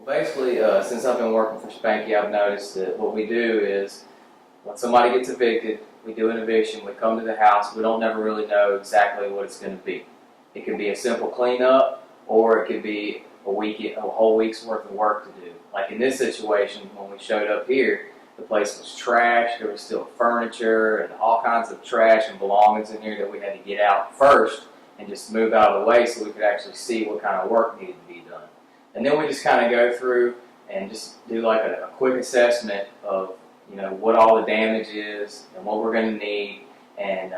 Basically, since I've been working for Spanky, I've noticed that what we do is when somebody gets evicted, we do an eviction, we come to the house, we don't never really know exactly what it's going to be. It could be a simple cleanup, or it could be a whole week's worth of work to do. Like in this situation, when we showed up here, the place was trashed, there was still furniture and all kinds of trash and belongings in here that we had to get out first and just move out of the way so we could actually see what kind of work needed to be done. And then we just kind of go through and just do like a quick assessment of, what all the damage is and what we're going to need, and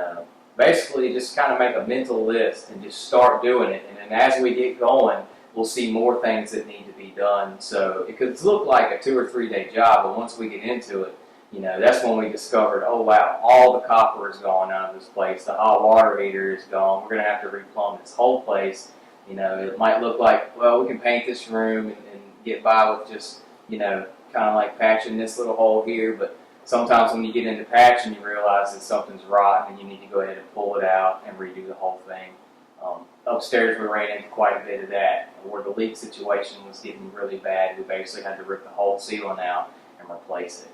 basically just kind of make a mental list and just start doing it. And then as we get going, we'll see more things that need to be done. So it could look like a 2 or 3 day job, but once we get into it, that's when we discovered, oh wow, all the copper is gone out of this place. The hot water heater is gone. We're going to have to replumb this whole place. It might look like, well, we can paint this room and get by with just, kind of like patching this little hole here, but sometimes when you get into patching, you realize that something's rotten and you need to go ahead and pull it out and redo the whole thing. Upstairs, we ran into quite a bit of that, where the leak situation was getting really bad. We basically had to rip the whole ceiling out and replace it.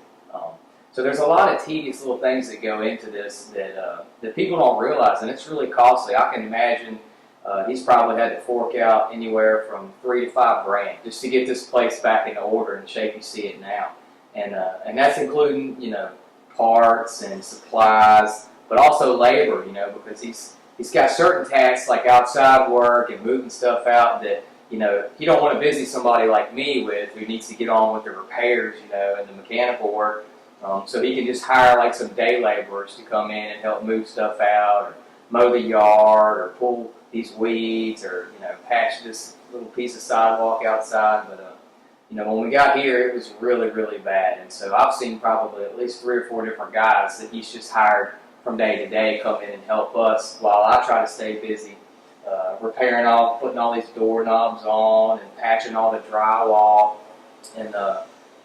So there's a lot of tedious little things that go into this that people don't realize, and it's really costly. I can imagine he's probably had to fork out anywhere from $3 to $5 grand just to get this place back in order and shape you see it now. And that's including, parts and supplies, but also labor, because he's got certain tasks like outside work and moving stuff out that, you don't want to busy somebody like me with, who needs to get on with the repairs, and the mechanical work. So he can just hire like some day laborers to come in and help move stuff out, or mow the yard, or pull these weeds, or patch this little piece of sidewalk outside. But when we got here, it was really, really bad. And so I've seen probably at least 3 or 4 different guys that he's just hired from day to day come in and help us while I try to stay busy repairing putting all these doorknobs on and patching all the drywall and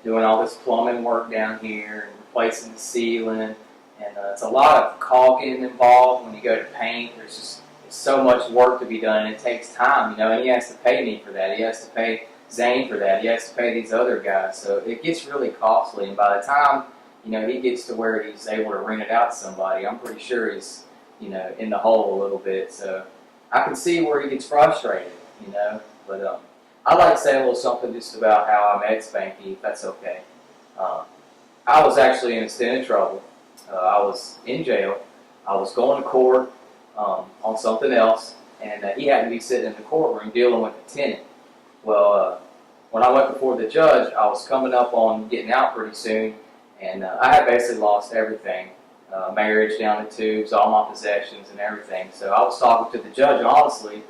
doing all this plumbing work down here and replacing the ceiling. And it's a lot of caulking involved when you go to paint. There's just so much work to be done, and it takes time, and he has to pay me for that. He has to pay Zane for that. He has to pay these other guys. So it gets really costly, and by the time, he gets to where he's able to rent it out to somebody, I'm pretty sure he's, in the hole a little bit. So I can see where he gets frustrated, But I'd like to say a little something just about how I met Spanky, if that's okay. I was actually in a stint of trouble. I was in jail. I was going to court on something else, and he happened to be sitting in the courtroom dealing with a tenant. Well, when I went before the judge, I was coming up on getting out pretty soon, and I had basically lost everything. Marriage down the tubes, all my possessions and everything. So I was talking to the judge honestly,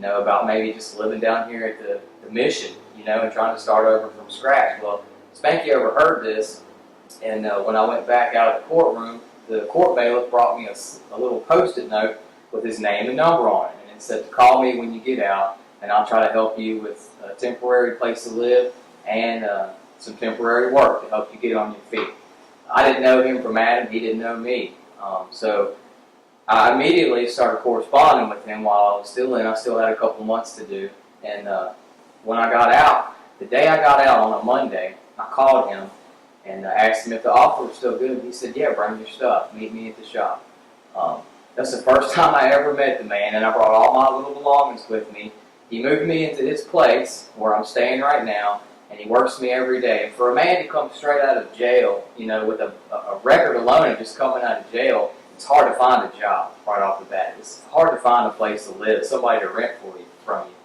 about maybe just living down here at the mission, and trying to start over from scratch. Well, Spanky overheard this, and when I went back out of the courtroom, the court bailiff brought me a little Post-it note with his name and number on it, and it said to call me when you get out, and I'll try to help you with a temporary place to live and some temporary work to help you get on your feet. I didn't know him from Adam. He didn't know me. So I immediately started corresponding with him while I was still in. I still had a couple months to do. And when I got out, the day I got out on a Monday, I called him and asked him if the offer was still good. He said, yeah, bring your stuff. Meet me at the shop. That's the first time I ever met the man, and I brought all my little belongings with me. He moved me into his place where I'm staying right now, and he works me every day. And for a man to come straight out of jail, with a record alone and just coming out of jail, it's hard to find a job right off the bat. It's hard to find a place to live, somebody to rent from you.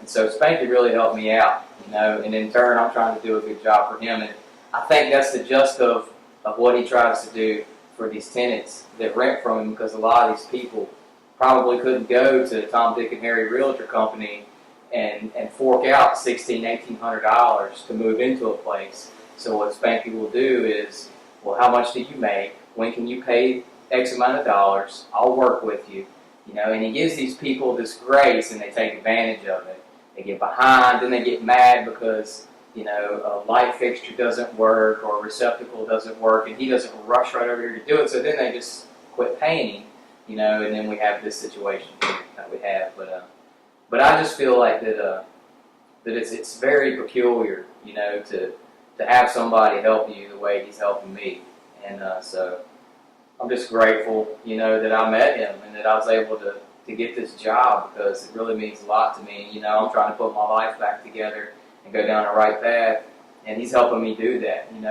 And so Spanky really helped me out, and in turn I'm trying to do a good job for him. And I think that's the gist of what he tries to do for these tenants that rent from him, because a lot of these people probably couldn't go to Tom, Dick, and Harry Realtor Company and fork out $1,800 to move into a place. So what Spanky will do is, well, how much do you make? When can you pay X amount of dollars? I'll work with you. And he gives these people this grace, and they take advantage of it. They get behind, then they get mad because a light fixture doesn't work or a receptacle doesn't work, and he doesn't rush right over here to do it. So then they just quit paying him, and then we have this situation that we have. But I just feel like that it's very peculiar, to have somebody help you the way he's helping me, and so I'm just grateful, that I met him and that I was able to get this job, because it really means a lot to me. I'm trying to put my life back together and go down the right path, and he's helping me do that, and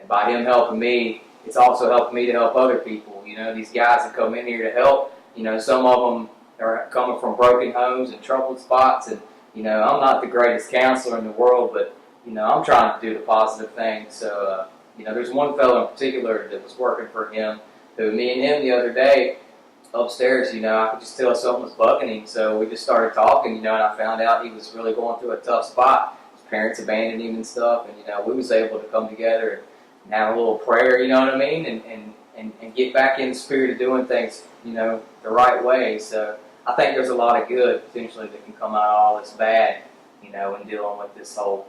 by him helping me, it's also helping me to help other people. These guys that come in here to help, some of them are coming from broken homes and troubled spots, and I'm not the greatest counselor in the world, but I'm trying to do the positive thing. So there's one fellow in particular that was working for him, who me and him the other day upstairs, I could just tell something was bugging him. So we just started talking, and I found out he was really going through a tough spot. His parents abandoned him and stuff, and we was able to come together and have a little prayer, you know what I mean, and get back in the spirit of doing things, the right way. So I think there's a lot of good potentially that can come out of all this bad, in dealing with this whole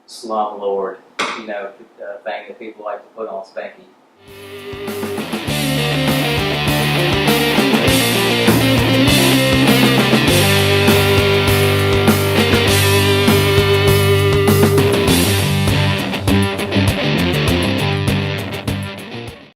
slumlord, thing that people like to put on Spanky.